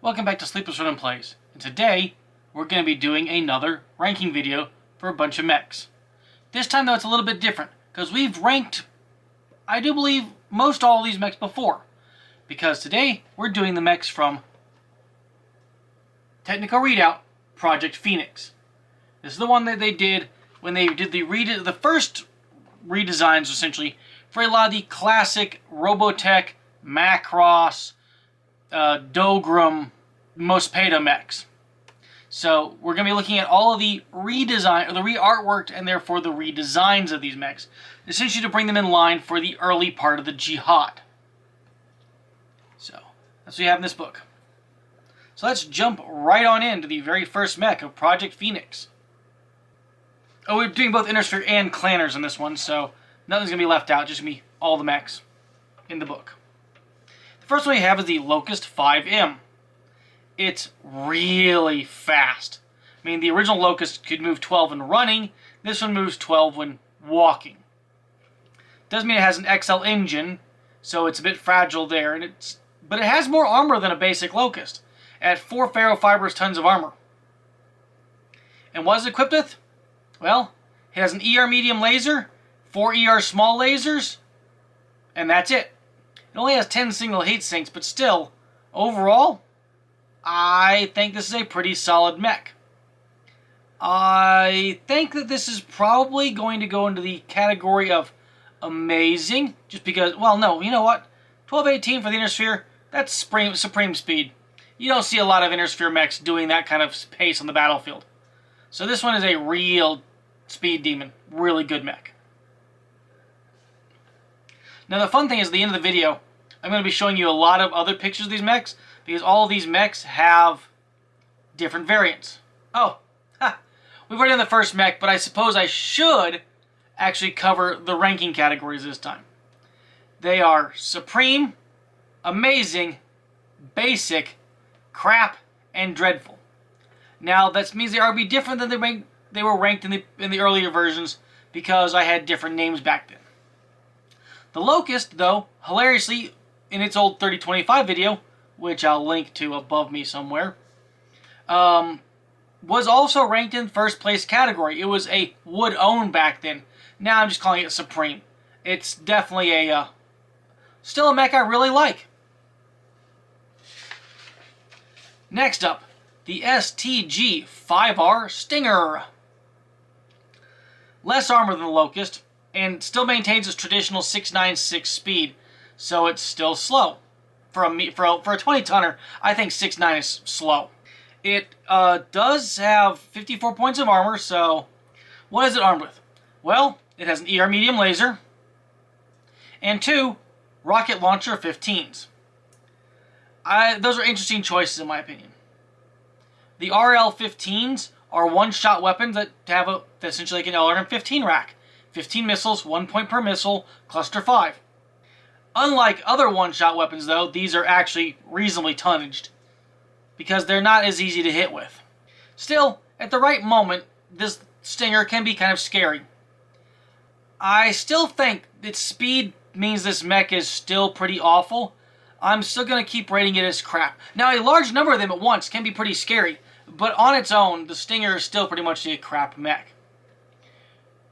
Welcome back to SleeplessRonin Plays, and today we're going to be doing another ranking video for a bunch of mechs. This time though it's a little bit different, because we've ranked, I do believe, most all of these mechs before. Because today we're doing the mechs from Technical Readout Project Phoenix. This is the one that they did when they did the first redesigns, essentially, for a lot of the classic Robotech, Macross, Dogram, Mospedo mechs. So we're going to be looking at all of the redesign, or the re-artworked, and therefore the redesigns of these mechs, essentially to bring them in line for the early part of the Jihad. So that's what we have in this book. So let's jump right on into the very first mech of Project Phoenix. Oh, we're doing both Innersphere and Clanners in this one, so nothing's going to be left out, just going to be all the mechs in the book. The first one we have is the Locust 5M. It's really fast. I mean, the original Locust could move 12 when running. This one moves 12 when walking. Doesn't mean it has an XL engine, so it's a bit fragile there. But it has more armor than a basic Locust, at 4 ferrofibrous tons of armor. And what is it equipped with? Well, it has an ER medium laser, 4 ER small lasers, and that's it. It only has 10 single heat sinks, but still, overall, I think this is a pretty solid mech. I think that this is probably going to go into the category of amazing, just because, well, no, you know what? 1218 for the Innersphere, that's supreme speed. You don't see a lot of Innersphere mechs doing that kind of pace on the battlefield. So this one is a real speed demon. Really good mech. Now the fun thing is, at the end of the video, I'm going to be showing you a lot of other pictures of these mechs, because all of these mechs have different variants. Oh, we've already done the first mech, but I suppose I should actually cover the ranking categories this time. They are Supreme, Amazing, Basic, Crap, and Dreadful. Now that means they are be different than they were ranked in the earlier versions, because I had different names back then. The Locust, though, hilariously, in its old 3025 video, which I'll link to above me somewhere, was also ranked in first place category. It was a would own back then. Now I'm just calling it Supreme. It's definitely still a mech I really like. Next up, the STG-5R Stinger. Less armor than the Locust, and still maintains its traditional 696 speed, so it's still slow. For a 20-tonner, I think 6.9 is slow. It does have 54 points of armor, so what is it armed with? Well, it has an ER medium laser, and 2 rocket launcher 15s. Those are interesting choices in my opinion. The RL-15s are one-shot weapons that have essentially like an LRM-15 rack. 15 missiles, 1 point per missile, cluster 5. Unlike other one-shot weapons, though, these are actually reasonably tonnaged, because they're not as easy to hit with. Still, at the right moment, this Stinger can be kind of scary. I still think its speed means this mech is still pretty awful. I'm still going to keep rating it as crap. Now, a large number of them at once can be pretty scary, but on its own, the Stinger is still pretty much a crap mech.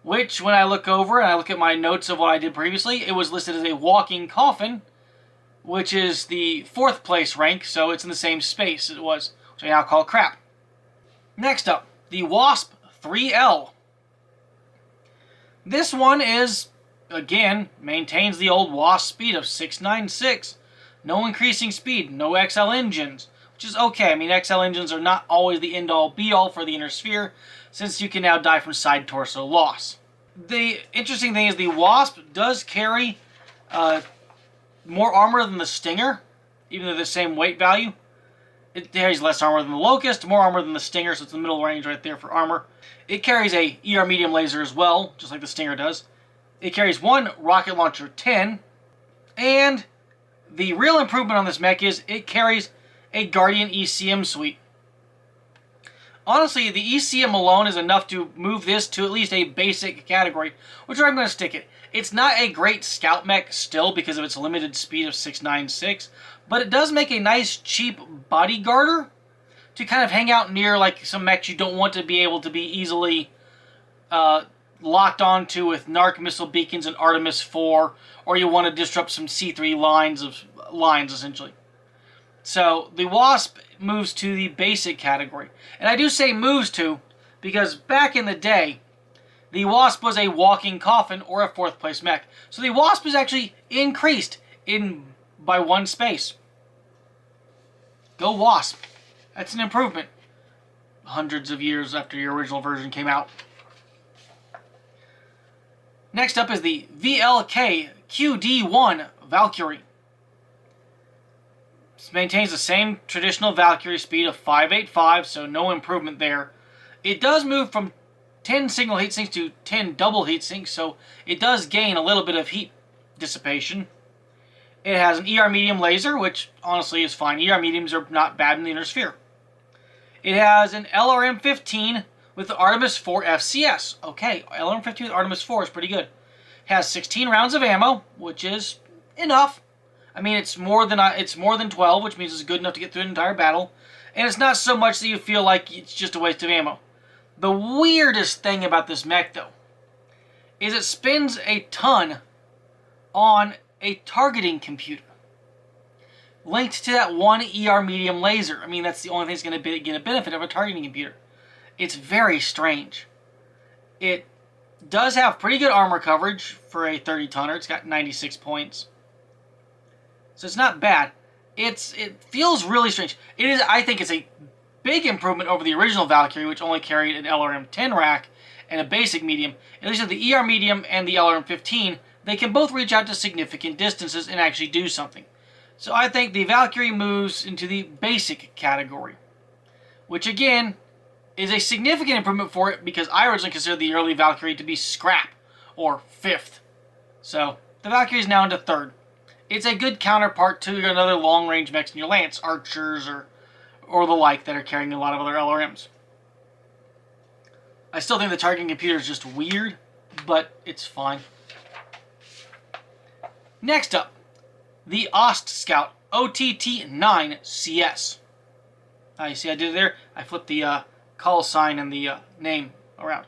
Which, when I look over and I look at my notes of what I did previously, it was listed as a walking coffin, which is the 4th place rank, so it's in the same space as it was, which I now call crap. Next up, the Wasp 3L. This one is, again, maintains the old Wasp speed of 696. No increasing speed, no XL engines, which is okay. I mean, XL engines are not always the end-all, be-all for the Innersphere, since you can now die from side torso loss. The interesting thing is the Wasp does carry more armor than the Stinger, even though they're the same weight value. It carries less armor than the Locust, more armor than the Stinger, so it's in the middle range right there for armor. It carries a ER medium laser as well, just like the Stinger does. It carries 1 rocket launcher 10, and the real improvement on this mech is it carries a Guardian ECM suite. Honestly, the ECM alone is enough to move this to at least a basic category, which I'm going to stick it. It's not a great scout mech still because of its limited speed of 696, but it does make a nice cheap bodyguarder to kind of hang out near like some mechs you don't want to be able to be easily locked onto with Narc missile beacons and Artemis 4, or you want to disrupt some C3 lines essentially. So the Wasp moves to the basic category. And I do say moves to because back in the day, the Wasp was a walking coffin or a 4th place mech. So the Wasp is actually increased by 1 space. Go Wasp. That's an improvement. Hundreds of years after your original version came out. Next up is the VLK QD1 Valkyrie. This maintains the same traditional Valkyrie speed of 585, so no improvement there. It does move from 10 single heat sinks to 10 double heat sinks, so it does gain a little bit of heat dissipation. It has an ER medium laser, which honestly is fine. ER mediums are not bad in the inner sphere. It has an LRM-15 with the Artemis 4 FCS. Okay, LRM-15 with Artemis 4 is pretty good. It has 16 rounds of ammo, which is enough. I mean, it's more than 12, which means it's good enough to get through an entire battle. And it's not so much that you feel like it's just a waste of ammo. The weirdest thing about this mech, though, is it spends a ton on a targeting computer linked to that one ER medium laser. I mean, that's the only thing that's going to get a benefit of a targeting computer. It's very strange. It does have pretty good armor coverage for a 30-tonner. It's got 96 points. So it's not bad. It feels really strange. It is. I think it's a big improvement over the original Valkyrie, which only carried an LRM-10 rack and a basic medium. At least with the ER medium and the LRM-15, they can both reach out to significant distances and actually do something. So I think the Valkyrie moves into the basic category, which again is a significant improvement for it because I originally considered the early Valkyrie to be scrap or 5th. So the Valkyrie is now into 3rd. It's a good counterpart to another long-range mechs in your Lance, Archers, or the like that are carrying a lot of other LRMs. I still think the targeting computer is just weird, but it's fine. Next up, the Ostscout OTT-9CS. You see I did it there? I flipped the call sign and the name around.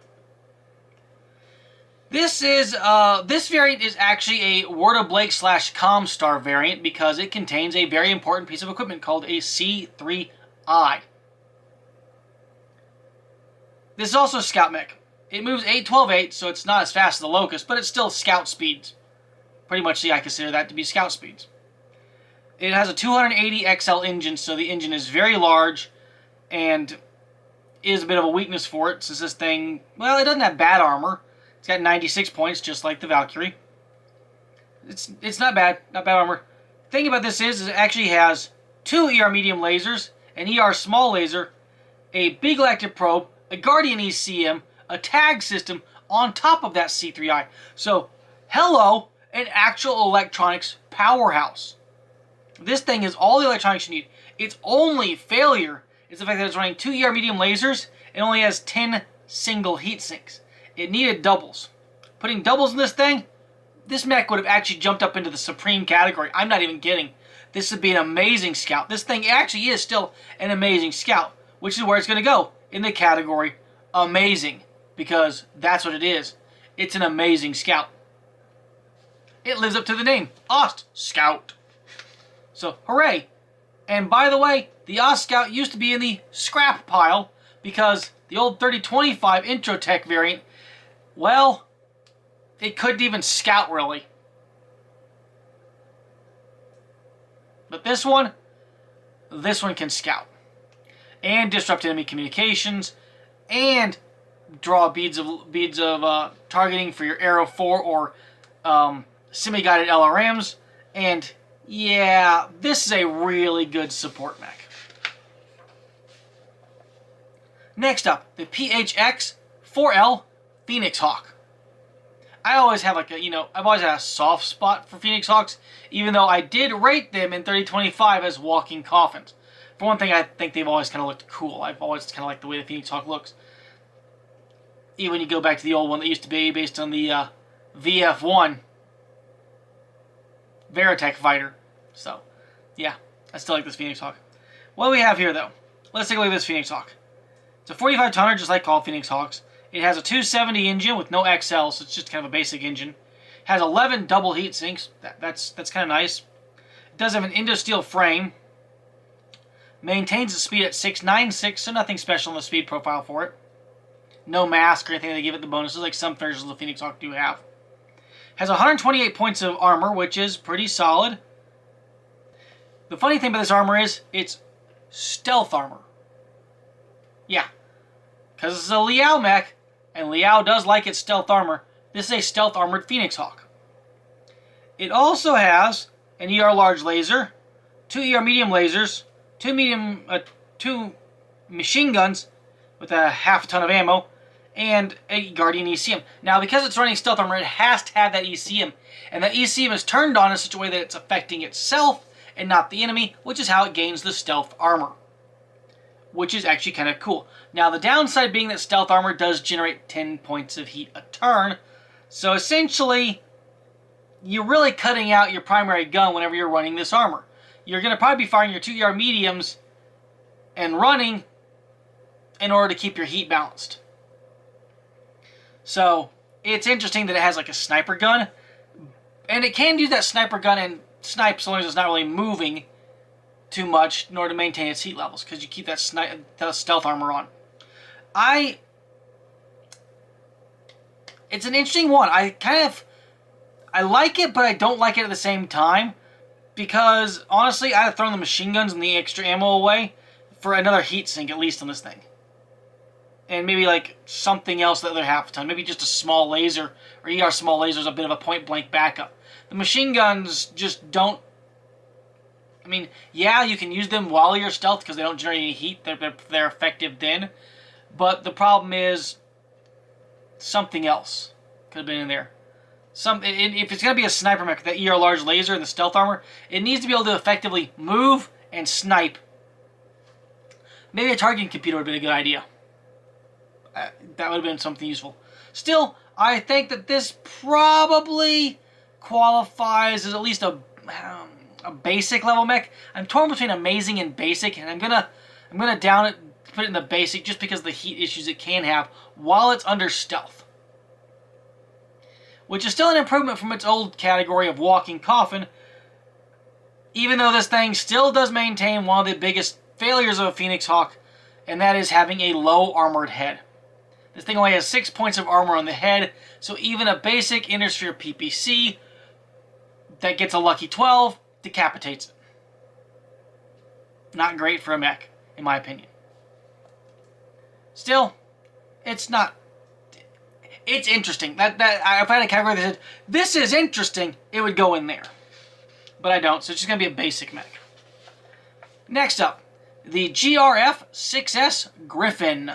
This variant is actually a Word of Blake / Comstar variant because it contains a very important piece of equipment called a C3I. This is also a scout mech. It moves 8-12-8, so it's not as fast as the Locust, but it's still scout speeds. Pretty much, see, I consider that to be scout speeds. It has a 280 XL engine, so the engine is very large and is a bit of a weakness for it since this thing, well, it doesn't have bad armor. It's got 96 points, just like the Valkyrie. It's not bad armor. The thing about this is it actually has 2 ER medium lasers, an ER small laser, a big galactic probe, a Guardian ECM, a tag system on top of that C3I. So, hello, an actual electronics powerhouse. This thing is all the electronics you need. Its only failure is the fact that it's running 2 ER medium lasers and only has 10 single heat sinks. It needed doubles. Putting doubles in this thing, this mech would have actually jumped up into the supreme category. I'm not even kidding. This would be an amazing scout. This thing actually is still an amazing scout, which is where it's going to go, in the category amazing, because that's what it is. It's an amazing scout. It lives up to the name, Ostscout. So, hooray. And by the way, the Ostscout used to be in the scrap pile because the old 3025 Intro Tech variant, well, it couldn't even scout really. But this one can scout. And disrupt enemy communications. And draw beads of targeting for your Arrow 4 or semi-guided LRMs. And yeah, this is a really good support mech. Next up, the PHX-4L Phoenix Hawk. I always have I've always had a soft spot for Phoenix Hawks, even though I did rate them in 3025 as walking coffins. For one thing, I think they've always kind of looked cool. I've always kind of liked the way the Phoenix Hawk looks. Even when you go back to the old one that used to be based on the VF1 Battletech fighter. So, yeah, I still like this Phoenix Hawk. What do we have here, though? Let's take a look at this Phoenix Hawk. It's a 45-tonner, just like all Phoenix Hawks. It has a 270 engine with no XL, so it's just kind of a basic engine. It has 11 double heat sinks. That's kind of nice. It does have an Indo-Steel frame. Maintains the speed at 696, so nothing special in the speed profile for it. No mask or anything they give it the bonuses like some versions of the Phoenix Hawk do have. Has 128 points of armor, which is pretty solid. The funny thing about this armor is it's stealth armor. Yeah, because this is a Liao mech, and Liao does like its stealth armor. This is a stealth armored Phoenix Hawk. It also has an ER large laser, 2 ER medium lasers, 2 machine guns with a half a ton of ammo, and a Guardian ECM. Now, because it's running stealth armor, it has to have that ECM, and that ECM is turned on in such a way that it's affecting itself and not the enemy, which is how it gains the stealth armor, which is actually kind of cool. Now, the downside being that stealth armor does generate 10 points of heat a turn, so essentially, you're really cutting out your primary gun whenever you're running this armor. You're going to probably be firing your 2 ER mediums and running in order to keep your heat balanced. So, it's interesting that it has like a sniper gun, and it can use that sniper gun and snipe so long as it's not really moving too much in order to maintain its heat levels, because you keep that stealth armor on. It's an interesting one. I like it, but I don't like it at the same time, because honestly, I'd have thrown the machine guns and the extra ammo away for another heat sink at least on this thing. And maybe like something else the other half a ton. Maybe just a small laser, or ER small lasers, a bit of a point blank backup. The machine guns just don't. I mean, yeah, you can use them while you're stealth because they don't generate any heat. They're effective then. But the problem is something else could have been in there. If it's going to be a sniper mech, that ER large laser and the stealth armor, it needs to be able to effectively move and snipe. Maybe a targeting computer would have been a good idea. That would have been something useful. Still, I think that this probably qualifies as at least a basic level mech. I'm torn between amazing and basic, and I'm gonna down it, put it in the basic, just because of the heat issues it can have while it's under stealth, which is still an improvement from its old category of walking coffin. Even though this thing still does maintain one of the biggest failures of a Phoenix Hawk, and that is having a low armored head. This thing only has 6 points of armor on the head, so even a basic Intersphere PPC that gets a lucky 12 decapitates it. Not great for a mech, in my opinion. Still, it's not. It's interesting. If I had a category that said, this is interesting, it would go in there. But I don't, so it's just going to be a basic mech. Next up, the GRF 6S Griffin.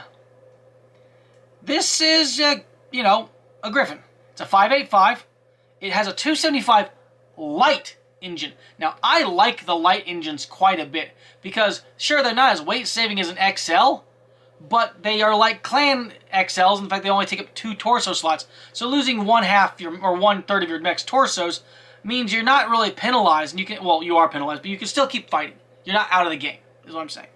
This is, a Griffin. It's a 585. It has a 275 light engine. Now, I like the light engines quite a bit because, sure, they're not as weight-saving as an XL, but they are like clan XLs. In fact, they only take up 2 torso slots. So losing 1/2 or 1/3 of your mech's torsos means you're not really penalized. And you are penalized, but you can still keep fighting. You're not out of the game, is what I'm saying.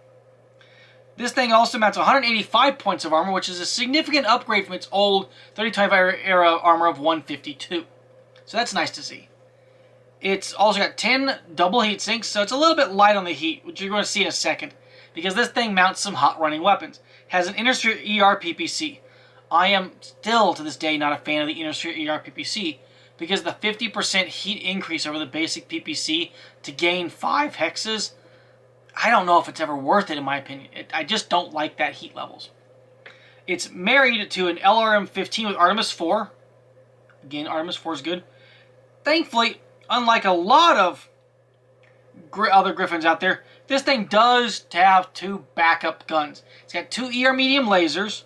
This thing also mounts 185 points of armor, which is a significant upgrade from its old 3025 era armor of 152. So that's nice to see. It's also got 10 double heat sinks, so it's a little bit light on the heat, which you're going to see in a second, because this thing mounts some hot running weapons. It has an Intersphere ER PPC. I am still, to this day, not a fan of the Intersphere ER PPC, because the 50% heat increase over the basic PPC to gain 5 hexes, I don't know if it's ever worth it, in my opinion. I just don't like that heat levels. It's married to an LRM-15 with Artemis 4. Again, Artemis 4 is good. Thankfully, unlike a lot of other Griffins out there, this thing does have 2 backup guns. It's got 2 ER medium lasers,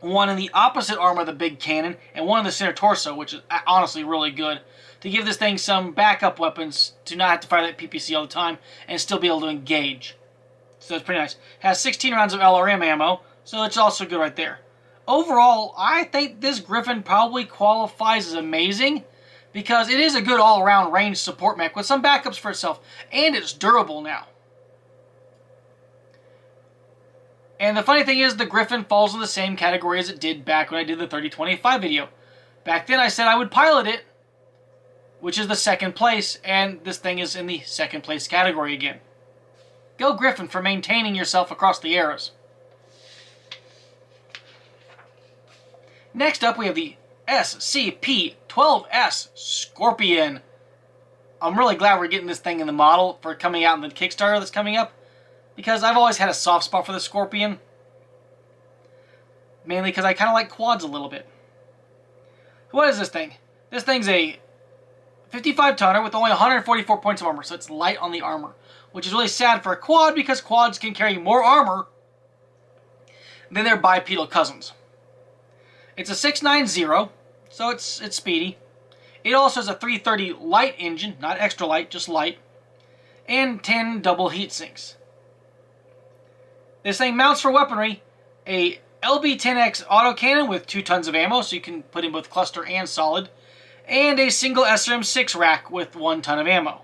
one in the opposite arm of the big cannon, and one in the center torso, which is honestly really good. to give this thing some backup weapons to not have to fire that PPC all the time and still be able to engage. So that's pretty nice. Has 16 rounds of LRM ammo, so it's also good right there. Overall, I think this Griffin probably qualifies as amazing because it is a good all-around range support mech with some backups for itself, and it's durable now. And the funny thing is, the Griffin falls in the same category as it did back when I did the 3025 video. Back then I said I would pilot it, which is the second place, and this thing is in the second place category again. Go Griffin for maintaining yourself across the eras. Next up we have the SCP-12S Scorpion. I'm really glad we're getting this thing in the model for coming out in the Kickstarter that's coming up, because I've always had a soft spot for the Scorpion. Mainly because I kind of like quads a little bit. What is this thing? This thing's a 55-tonner with only 144 points of armor, so it's light on the armor. Which is really sad for a quad because quads can carry more armor than their bipedal cousins. It's a 690, so it's speedy. It also has a 330 light engine, not extra light, just light, and 10 double heat sinks. This thing mounts for weaponry a LB-10X autocannon with 2 tons of ammo, so you can put in both cluster and solid, and a single SRM-6 rack with 1 ton of ammo.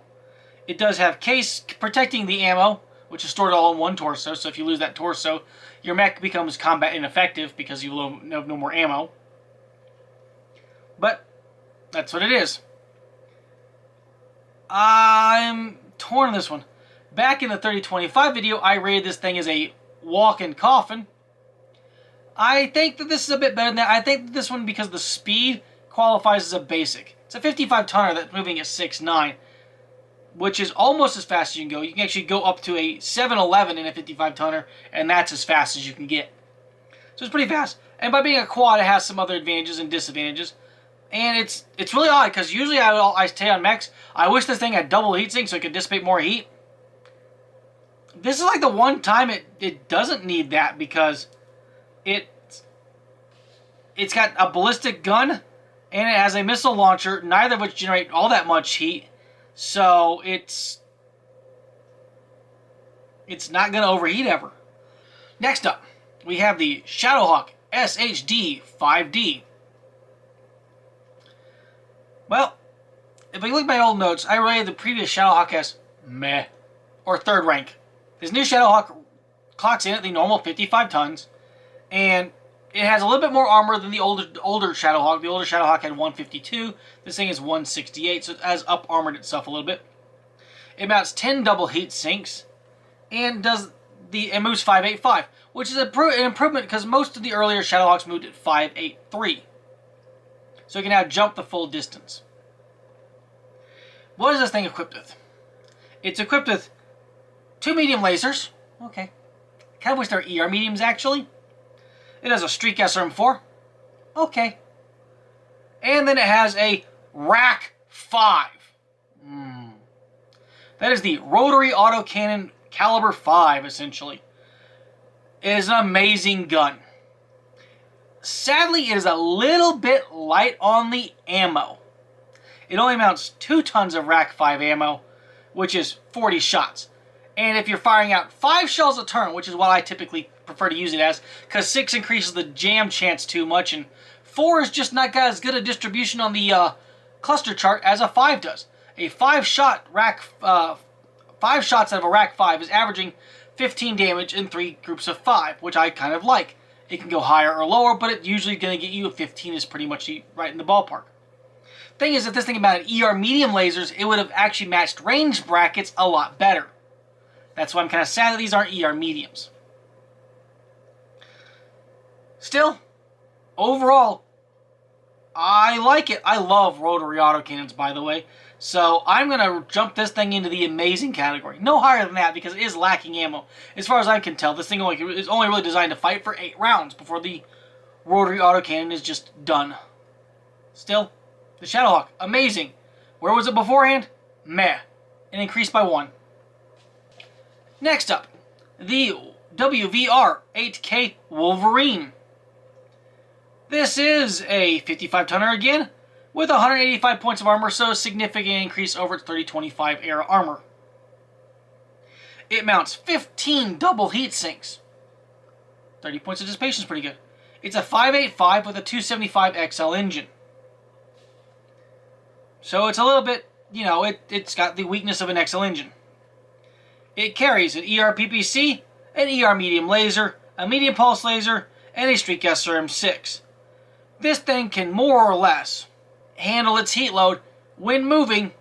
It does have case protecting the ammo, which is stored all in one torso, so if you lose that torso, your mech becomes combat ineffective because you have no more ammo. But that's what it is. I'm torn on this one. Back in the 3025 video, I rated this thing as a walk-in coffin. I think that this is a bit better than that. I think that this one, because the speed, qualifies as a basic. It's a 55-tonner that's moving at 6'9", which is almost as fast as you can go. You can actually go up to a 711 in a 55-tonner, and that's as fast as you can get. So it's pretty fast. And by being a quad, it has some other advantages and disadvantages. And it's really odd, because usually I say on mechs, I wish this thing had double heatsink so it could dissipate more heat. This is like the one time it doesn't need that, because it's got a ballistic gun, and it has a missile launcher, neither of which generate all that much heat. So it's not going to overheat ever. Next up, we have the Shadowhawk SHD 5D. Well, if I look at my old notes, I rated the previous Shadowhawk as meh, or third rank. This new Shadowhawk clocks in at the normal 55 tons, and it has a little bit more armor than the older Shadowhawk. The older Shadowhawk had 152. This thing is 168, so it has up-armored itself a little bit. It mounts 10 double heat sinks, and it moves 585, which is an improvement because most of the earlier Shadowhawks moved at 583. So it can now jump the full distance. What is this thing equipped with? It's equipped with 2 medium lasers. Okay. Kind of wish they were ER mediums, actually. It has a Streak SRM-4. Okay. And then it has a Rack 5. That is the rotary autocannon caliber 5, essentially. It is an amazing gun. Sadly, it is a little bit light on the ammo. It only mounts 2 tons of Rack 5 ammo, which is 40 shots. And if you're firing out 5 shells a turn, which is what I typically prefer to use it as, because 6 increases the jam chance too much, and 4 is just not got as good a distribution on the cluster chart as a 5 does. A 5-shot rack, 5 shots out of a Rack 5 is averaging 15 damage in 3 groups of 5, which I kind of like. It can go higher or lower, but it's usually going to get you a 15 is pretty much right in the ballpark. Thing is, if this thing mounted ER medium lasers, it would have actually matched range brackets a lot better. That's why I'm kind of sad that these aren't ER mediums. Still, overall, I like it. I love rotary autocannons, by the way. So I'm going to jump this thing into the amazing category. No higher than that because it is lacking ammo. As far as I can tell, this thing is only really designed to fight for 8 rounds before the rotary autocannon is just done. Still, the Shadowhawk, amazing. Where was it beforehand? Meh. It increased by 1. Next up, the WVR 8K Wolverine. This is a 55-tonner again, with 185 points of armor, so a significant increase over its 3025 era armor. It mounts 15 double heat sinks. 30 points of dissipation is pretty good. It's a 585 with a 275 XL engine. So it's a little bit, you know, it's got the weakness of an XL engine. It carries an ER PPC, an ER medium laser, a medium pulse laser, and a Streak SRM6. This thing can more or less handle its heat load when moving,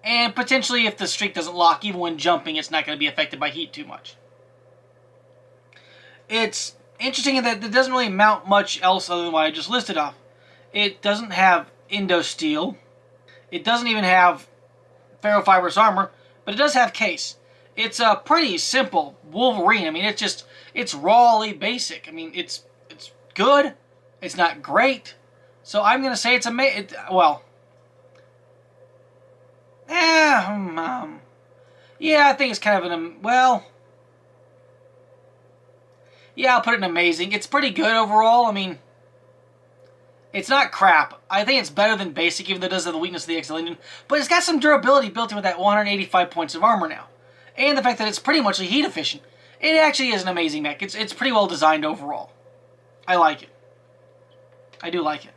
and potentially if the streak doesn't lock, even when jumping, it's not going to be affected by heat too much. It's interesting in that it doesn't really mount much else other than what I just listed off. It doesn't have Indo Steel. It doesn't even have ferrofibrous armor, but it does have case. It's a pretty simple Wolverine. I mean, it's rawly basic. I mean, it's good. It's not great. So I'm going to say it's yeah, I think it's kind of I'll put it in amazing. It's pretty good overall. I mean, it's not crap. I think it's better than basic, even though it does have the weakness of the XL engine. But it's got some durability built in with that 185 points of armor now. And the fact that it's pretty much heat efficient. It actually is an amazing mech. It's pretty well designed overall. I like it. I do like it.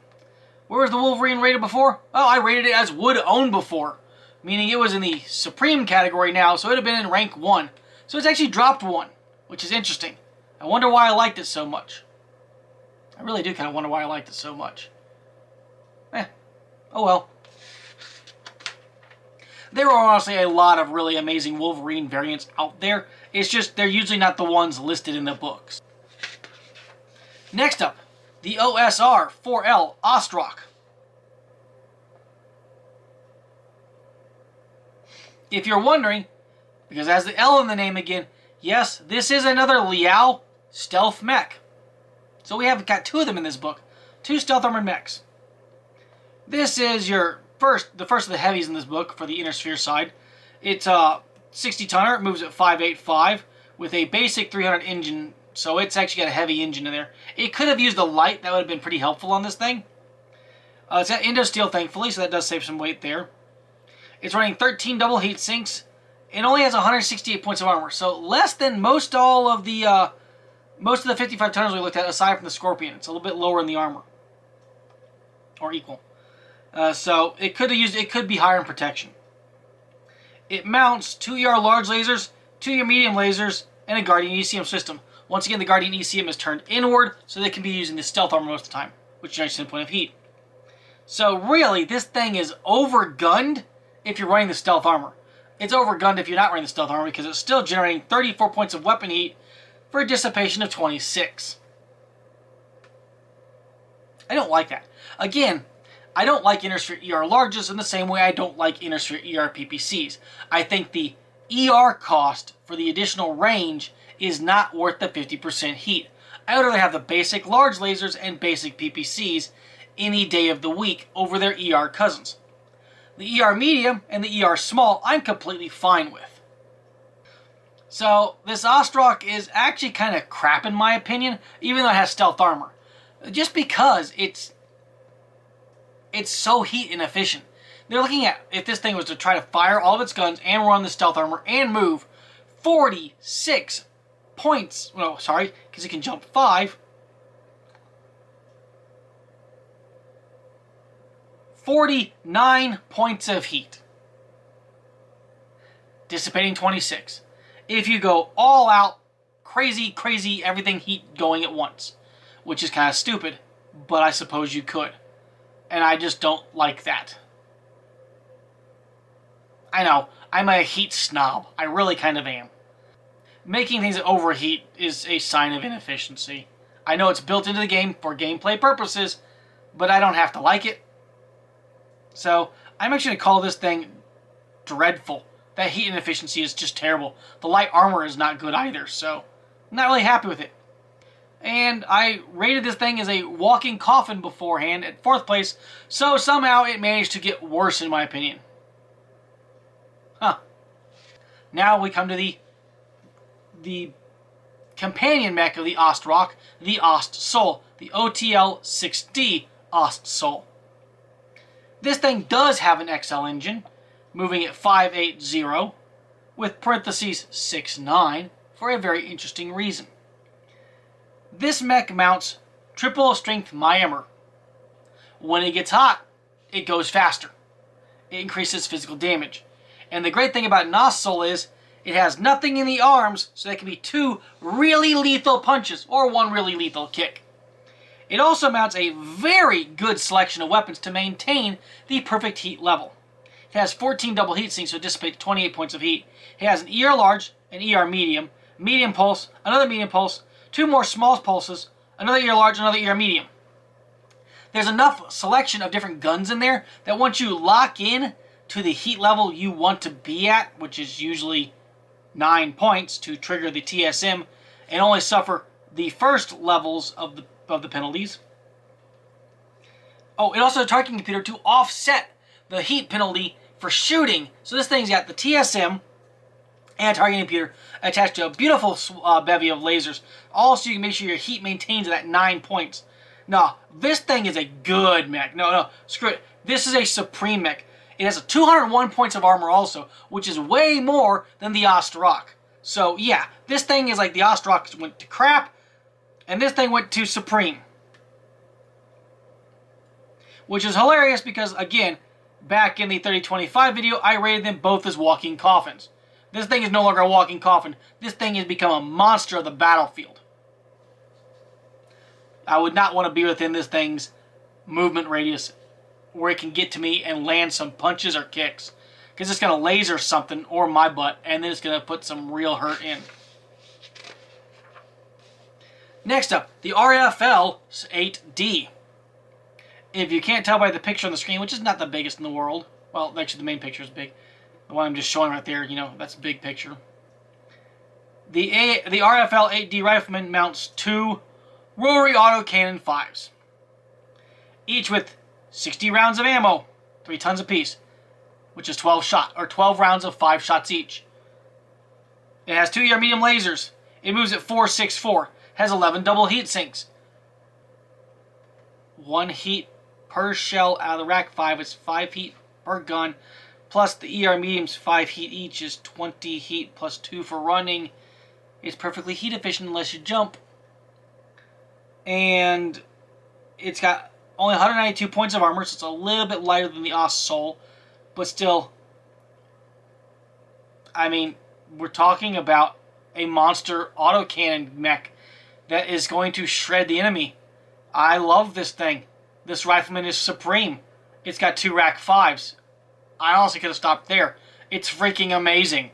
Where was the Wolverine rated before? Oh, I rated it as would own before. Meaning it was in the Supreme category now, so it would have been in rank 1. So it's actually dropped 1, which is interesting. I wonder why I liked it so much. I really do kind of wonder why I liked it so much. Oh well. There are honestly a lot of really amazing Wolverine variants out there. It's just they're usually not the ones listed in the books. Next up, the OSR 4L Ostroc. If you're wondering, because it has the L in the name again, yes, this is another Liao stealth mech. So we have got 2 of them in this book. 2 stealth armored mechs. This is the first of the heavies in this book for the inner sphere side. It's a 60 tonner. It moves at 585 with a basic 300 engine. So it's actually got a heavy engine in there. It could have used a light. That would have been pretty helpful on this thing. It's got Indo Steel, thankfully, so that does save some weight there. It's running 13 double heat sinks. It only has 168 points of armor, so less than most of the 55 tonners we looked at, aside from the Scorpion. It's a little bit lower in the armor, or equal. So it could be higher in protection. It mounts 2 ER large lasers, 2 ER medium lasers, and a Guardian ECM system. Once again, the Guardian ECM is turned inward, so they can be using the stealth armor most of the time, which generates the point of heat. So really, this thing is overgunned if you're running the stealth armor. It's overgunned if you're not running the stealth armor because it's still generating 34 points of weapon heat for a dissipation of 26. I don't like that. Again, I don't like inner sphere ER larges in the same way I don't like inner sphere ER PPCs. I think the ER cost for the additional range is not worth the 50% heat. I would rather have the basic large lasers and basic PPCs any day of the week over their ER cousins. The ER medium and the ER small I'm completely fine with. So this Ostroc is actually kind of crap in my opinion, even though it has stealth armor. Just because it's so heat inefficient. They're looking at, if this thing was to try to fire all of its guns and run the stealth armor and move 46 points, no, sorry, because it can jump 5. 49 points of heat. Dissipating 26. If you go all out, crazy, everything heat going at once. Which is kind of stupid, but I suppose you could. And I just don't like that. I know, I'm a heat snob. I really kind of am. Making things overheat is a sign of inefficiency. I know it's built into the game for gameplay purposes, but I don't have to like it. So, I'm actually going to call this thing dreadful. That heat inefficiency is just terrible. The light armor is not good either, so I'm not really happy with it. And I rated this thing as a walking coffin beforehand at 4th place, so somehow it managed to get worse in my opinion. Now we come to the companion mech of the Ostroc, the Ostsol, the OTL 6D Ostsol. This thing does have an XL engine, moving at 580, with parentheses 69, for a very interesting reason. This mech mounts triple strength Myanmar. When it gets hot, it goes faster. It increases physical damage. And the great thing about an Ostsol is it has nothing in the arms, so that can be 2 really lethal punches or 1 really lethal kick. It also mounts a very good selection of weapons to maintain the perfect heat level. It has 14 double heat sinks, so it dissipates 28 points of heat. It has an ER large, an ER medium, medium pulse, another medium pulse, 2 more small pulses, another ER large, another ER medium. There's enough selection of different guns in there that once you lock in to the heat level you want to be at, which is usually 9 points to trigger the TSM, and only suffer the first levels of the penalties. Oh, it also has a targeting computer to offset the heat penalty for shooting. So this thing's got the TSM and a targeting computer attached to a beautiful bevy of lasers, all so you can make sure your heat maintains at 9 points. No, this thing is a good mech. No, screw it. This is a supreme mech. It has 201 points of armor also, which is way more than the Ostroc. So yeah, this thing is like the Ostroc went to crap, and this thing went to supreme. Which is hilarious because, again, back in the 3025 video, I rated them both as walking coffins. This thing is no longer a walking coffin. This thing has become a monster of the battlefield. I would not want to be within this thing's movement radius where it can get to me and land some punches or kicks. Because it's going to laser something or my butt, and then it's going to put some real hurt in. Next up, the RFL 8D. If you can't tell by the picture on the screen, which is not the biggest in the world, well, actually the main picture is big. The one I'm just showing right there, you know, that's a big picture. The RFL 8D Rifleman mounts 2 rotary autocannon 5s, each with 60 rounds of ammo, 3 tons apiece, which is 12 rounds of 5 shots each. It has 2 ER medium lasers. It moves at 464. Has 11 double heat sinks. 1 heat per shell out of the rack 5 is 5 heat per gun, plus the ER mediums 5 heat each is 20 heat plus 2 for running. It's perfectly heat efficient unless you jump. And it's got only 192 points of armor, so it's a little bit lighter than the Ostsol, but still, I mean, we're talking about a monster autocannon mech that is going to shred the enemy. I love this thing. This Rifleman is supreme. It's got 2 rack 5s. I honestly could have stopped there. It's freaking amazing.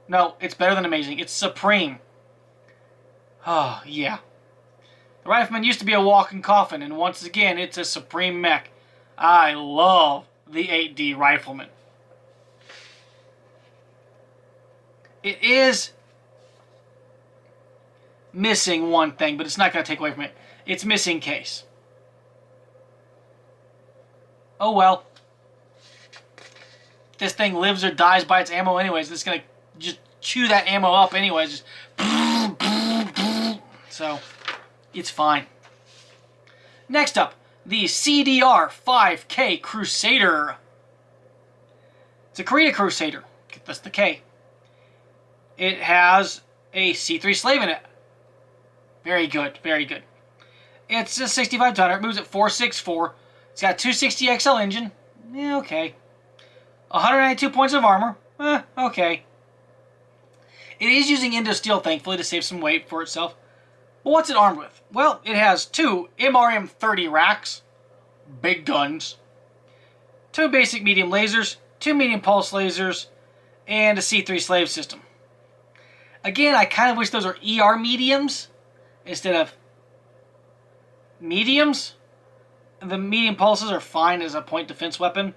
No, it's better than amazing. It's supreme. Oh, yeah. The Rifleman used to be a walking coffin, and once again, it's a supreme mech. I love the 8D Rifleman. It is missing one thing, but it's not going to take away from it. It's missing case. Oh well. This thing lives or dies by its ammo anyways. It's going to just chew that ammo up anyways. Just so, it's fine. Next up, the CDR 5K Crusader. It's a Korea Crusader. That's the K. It has a C3 slave in it. Very good, very good. It's a 65 tonner. It moves at 464. It's got a 260 XL engine. Okay. 192 points of armor. Okay. It is using Indo Steel, thankfully, to save some weight for itself. But what's it armed with? Well, it has 2 MRM 30 racks. Big guns. 2 basic medium lasers. 2 medium pulse lasers. And a C3 slave system. Again, I kind of wish those were ER mediums instead of mediums. The medium pulses are fine as a point defense weapon.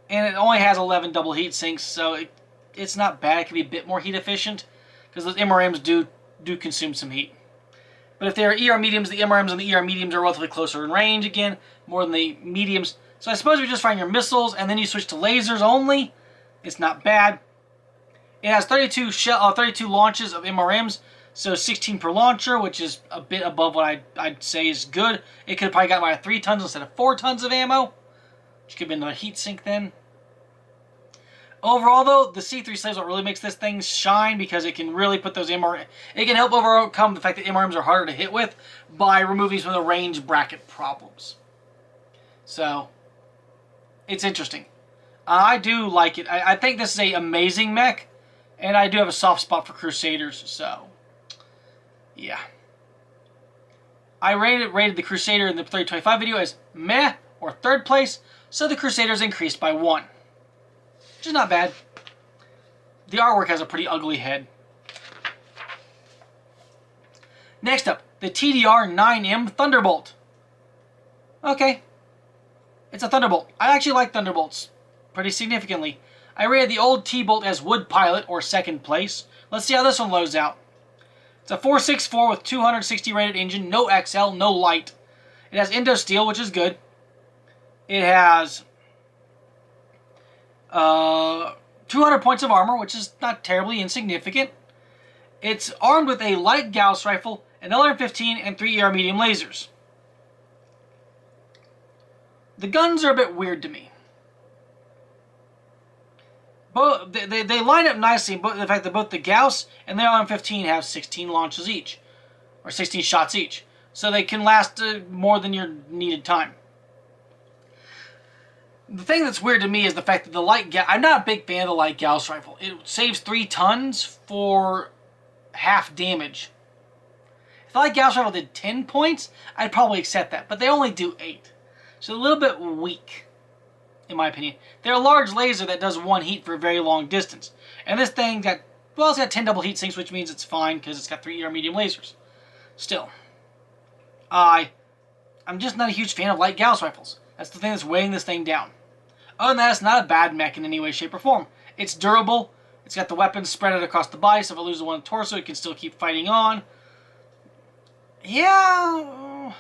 And it only has 11 double heat sinks, so it's not bad. It can be a bit more heat efficient because those MRMs do consume some heat. But if they are ER mediums, the MRMs and the ER mediums are relatively closer in range again, more than the mediums. So I suppose if you just find your missiles and then you switch to lasers only, it's not bad. It has 32 launches of MRMs, So 16 per launcher, which is a bit above what I'd say is good. It could have probably got by 3 tons instead of 4 tons of ammo, which could have been another heat sink then. Overall, though, the C3 slaves what really makes this thing shine, because it can really put those MRM... It can help overcome the fact that MRMs are harder to hit with by removing some of the range bracket problems. So, it's interesting. I do like it. I think this is an amazing mech, and I do have a soft spot for Crusaders, so... yeah. I rated the Crusader in the 3025 video as meh, or 3rd place, so the Crusaders increased by 1. Which is not bad. The artwork has a pretty ugly head. Next up, the TDR-9M Thunderbolt. Okay. It's a Thunderbolt. I actually like Thunderbolts pretty significantly. I rated the old T-Bolt as Wood Pilot, or 2nd place. Let's see how this one loads out. It's a 464 with 260 rated engine, no XL, no light. It has Indo Steel, which is good. It has 200 points of armor, which is not terribly insignificant. It's armed with a light Gauss rifle, an LR-15, and 3 ER medium lasers. The guns are a bit weird to me. Both they line up nicely, but the fact that both the Gauss and the LR-15 have 16 launches each, or 16 shots each, so they can last more than your needed time. The thing that's weird to me is the fact that the light Gauss... I'm not a big fan of the light Gauss rifle. It saves 3 tons for half damage. If the light Gauss rifle did 10 points, I'd probably accept that. But they only do 8. So a little bit weak, in my opinion. They're a large laser that does 1 heat for a very long distance. And this thing got... well, it's got 10 double heat sinks, which means it's fine because it's got 3 ER medium lasers. Still. I'm just not a huge fan of light Gauss rifles. That's the thing that's weighing this thing down. Other than that, it's not a bad mech in any way, shape, or form. It's durable. It's got the weapons spread out across the body, so if it loses one torso, it can still keep fighting on. Yeah,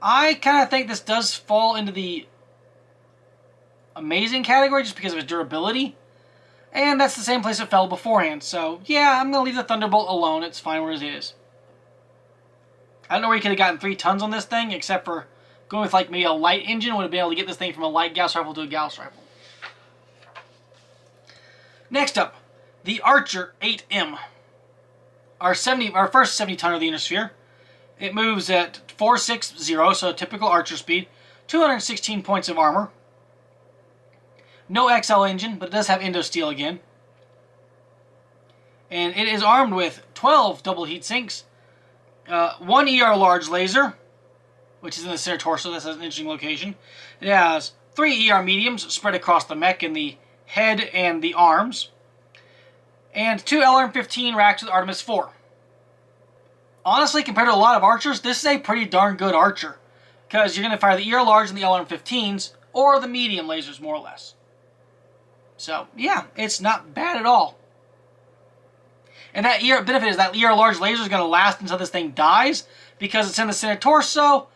I kind of think this does fall into the amazing category just because of its durability. And that's the same place it fell beforehand. So, yeah, I'm going to leave the Thunderbolt alone. It's fine where it is. I don't know where you could have gotten 3 tons on this thing, except for going with like maybe a light engine would have been able to get this thing from a light Gauss rifle to a Gauss rifle. Next up, the Archer 8M. Our first 70 tonner of the Innersphere. It moves at 460, so typical Archer speed. 216 points of armor. No XL engine, but it does have Indo Steel again. And it is armed with 12 double heat sinks, 1 ER large laser, which is in the center torso. That's an interesting location. It has 3 ER mediums spread across the mech in the head and the arms, and 2 LRM-15 racks with Artemis 4. Honestly, compared to a lot of archers, this is a pretty darn good archer, because you're going to fire the ER large and the LRM-15s, or the medium lasers, more or less. So, yeah, it's not bad at all. And that benefit is that ER large laser is going to last until this thing dies, because it's in the center torso,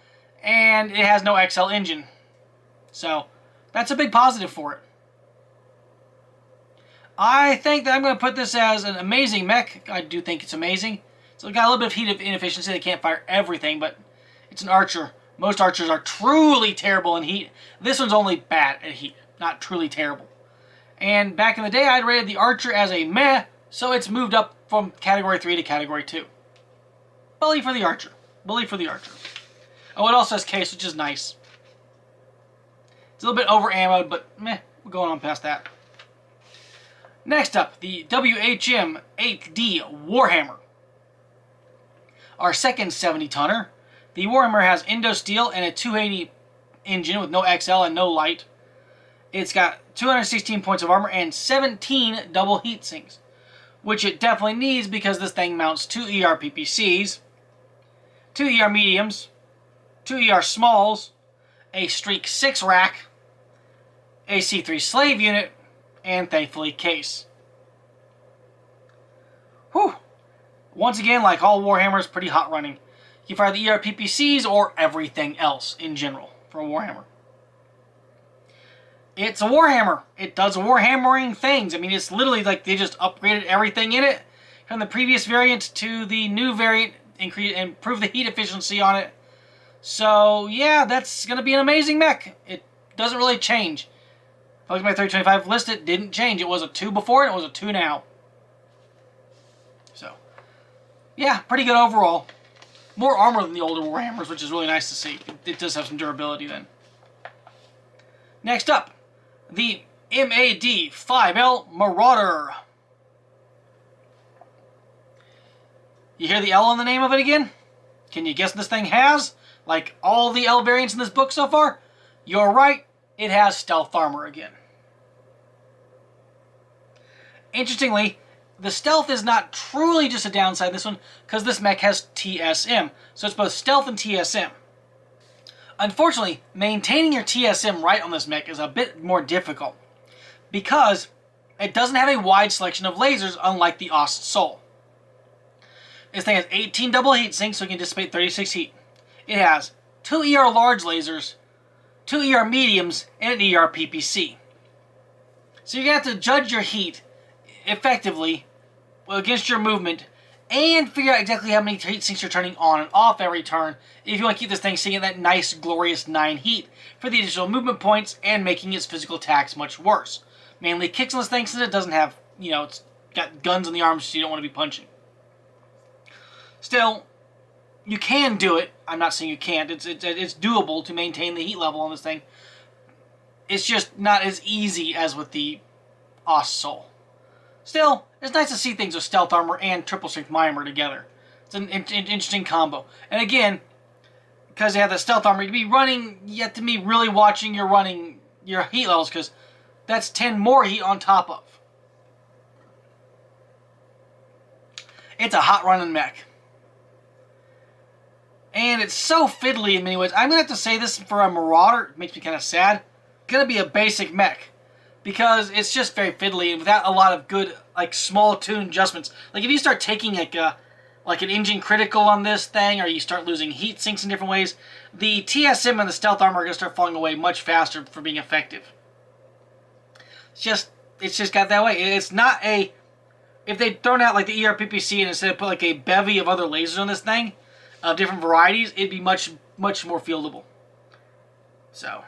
and it has no XL engine. So, that's a big positive for it. I think that I'm going to put this as an amazing mech. I do think it's amazing. So it's got a little bit of heat inefficiency. They can't fire everything, but it's an archer. Most archers are truly terrible in heat. This one's only bad at heat, not truly terrible. And back in the day, I'd rated the Archer as a meh, so it's moved up from Category 3 to Category 2. Bully for the Archer. Bully for the Archer. Oh, it also has case, which is nice. It's a little bit over-ammoed, but meh, we're going on past that. Next up, the WHM 8D Warhammer. Our second 70-tonner. The Warhammer has Indo Steel and a 280 engine with no XL and no light. It's got 216 points of armor and 17 double heat sinks, which it definitely needs because this thing mounts 2 ER PPCs, 2 ER mediums, 2 ER smalls, a Streak 6 rack, a C3 slave unit, and thankfully case. Whew. Once again, like all Warhammers, pretty hot running. You can fire the ER PPCs or everything else in general for a Warhammer. It's a Warhammer. It does Warhammering things. I mean, it's literally like they just upgraded everything in it from the previous variant to the new variant, improve the heat efficiency on it. So yeah, that's going to be an amazing mech. It doesn't really change. If I look at my 3025 list, it didn't change. It was a 2 before and it was a 2 now. So yeah, pretty good overall. More armor than the older Warhammers, which is really nice to see. It does have some durability then. Next up, the MAD-5L Marauder. You hear the L in the name of it again? Can you guess what this thing has? Like all the L variants in this book so far? You're right, it has stealth armor again. Interestingly, the stealth is not truly just a downside in this one, because this mech has TSM. So it's both stealth and TSM. Unfortunately, maintaining your TSM right on this mech is a bit more difficult, because it doesn't have a wide selection of lasers, unlike the Ostsol. This thing has 18 double heat sinks, so it can dissipate 36 heat. It has 2 ER large lasers, 2 ER mediums, and an ER PPC. So you're going to have to judge your heat effectively against your movement and figure out exactly how many heat sinks you're turning on and off every turn if you want to keep this thing sitting at that nice, glorious 9 heat for the additional movement points and making its physical attacks much worse. Mainly kicks on this thing since it doesn't have, it's got guns in the arms, so you don't want to be punching. Still, you can do it. I'm not saying you can't. It's doable to maintain the heat level on this thing. It's just not as easy as with the Ostsol. Still, it's nice to see things with stealth armor and triple strength mimer together. It's an interesting combo. And again, because they have the stealth armor, you'd be running, yet to me, really watching your heat levels, because that's 10 more heat on top of. It's a hot running mech. And it's so fiddly in many ways. I'm going to have to say this for a Marauder. It makes me kind of sad. It's going to be a basic mech, because it's just very fiddly and without a lot of good, small tune adjustments. Like if you start taking like an engine critical on this thing, or you start losing heat sinks in different ways, the TSM and the stealth armor are going to start falling away much faster for being effective. It's just got that way. It's not a... If they'd thrown out like the ERPPC and instead put like a bevy of other lasers on this thing, of different varieties, it'd be much more fieldable. So,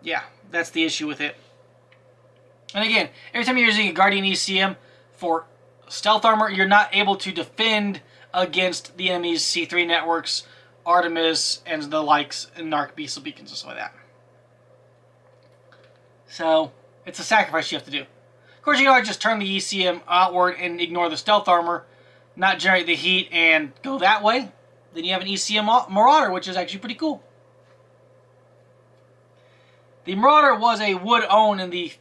yeah, that's the issue with it. And again, every time you're using a Guardian ECM for stealth armor, you're not able to defend against the enemy's C3 networks, Artemis, and the likes, and Narc Beastal beacons and stuff like that. So, it's a sacrifice you have to do. Of course, you can always just turn the ECM outward and ignore the stealth armor, not generate the heat, and go that way. Then you have an ECM Marauder, which is actually pretty cool. The Marauder was a wood own in the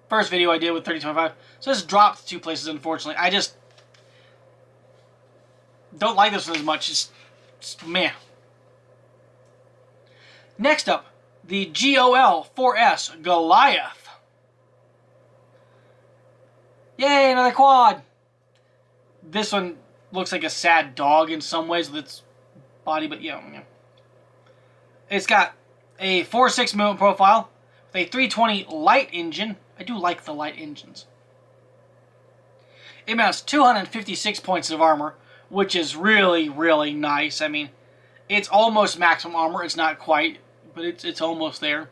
first video I did with 3025, so this dropped 2 places, unfortunately. I just don't like this one as much. It's meh. Next up, the GOL-4S Goliath. Yay, another quad! This one looks like a sad dog in some ways with its body, but yeah. It's got a 4.6 movement profile with a 320 light engine. I do like the light engines. It mounts 256 points of armor, which is really, really nice. I mean, it's almost maximum armor. It's not quite, but it's almost there.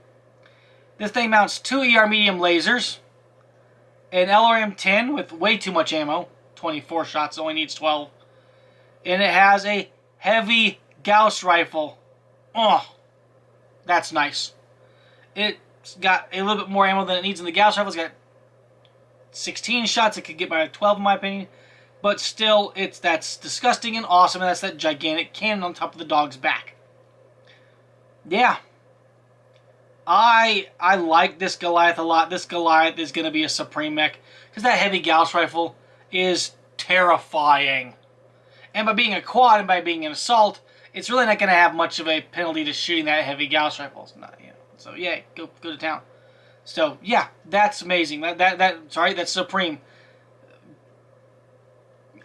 This thing mounts 2 ER medium lasers, an LRM-10 with way too much ammo, 24 shots, only needs 12. And it has a heavy Gauss rifle. Oh, that's nice. It's got a little bit more ammo than it needs in the Gauss rifle. It's got 16 shots. It could get by 12 in my opinion. But still, that's disgusting and awesome, and that's that gigantic cannon on top of the dog's back. Yeah. I like this Goliath a lot. This Goliath is going to be a supreme mech, because that heavy Gauss rifle is terrifying. And by being a quad and by being an assault, it's really not going to have much of a penalty to shooting that heavy Gauss rifle. It's not, So yeah, go to town. So yeah, that's amazing. That's supreme.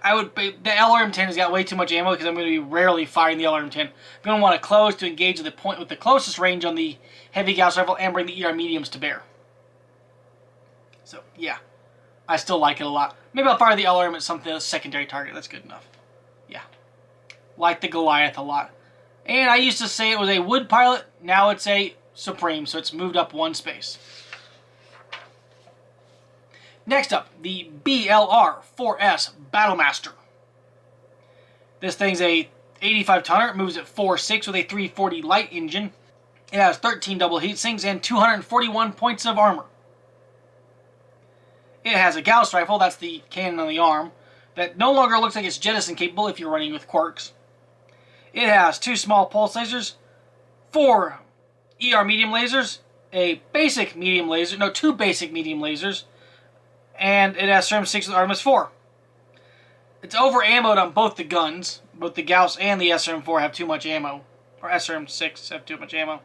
The LRM-10 has got way too much ammo because I'm going to be rarely firing the LRM-10. I'm going to want to close to engage the point with the closest range on the heavy Gauss rifle and bring the ER mediums to bear. So yeah, I still like it a lot. Maybe I'll fire the LRM at something, a secondary target. That's good enough. Yeah. Like the Goliath a lot. And I used to say it was a wood pilot. Now it's a Supreme, so it's moved up one space. Next up, the BLR-4S Battlemaster. This thing's a 85 tonner. It moves at 4.6 with a 340 light engine. It has 13 double heat sinks and 241 points of armor. It has a Gauss rifle, that's the cannon on the arm, that no longer looks like it's jettison capable if you're running with quirks. It has 2 small pulse lasers, 4 ER medium lasers, a basic medium laser, no, 2 basic medium lasers, and it has SRM 6 with Artemis 4. It's over ammoed on both the guns. Both the Gauss and the SRM 4 have too much ammo, or SRM 6 have too much ammo.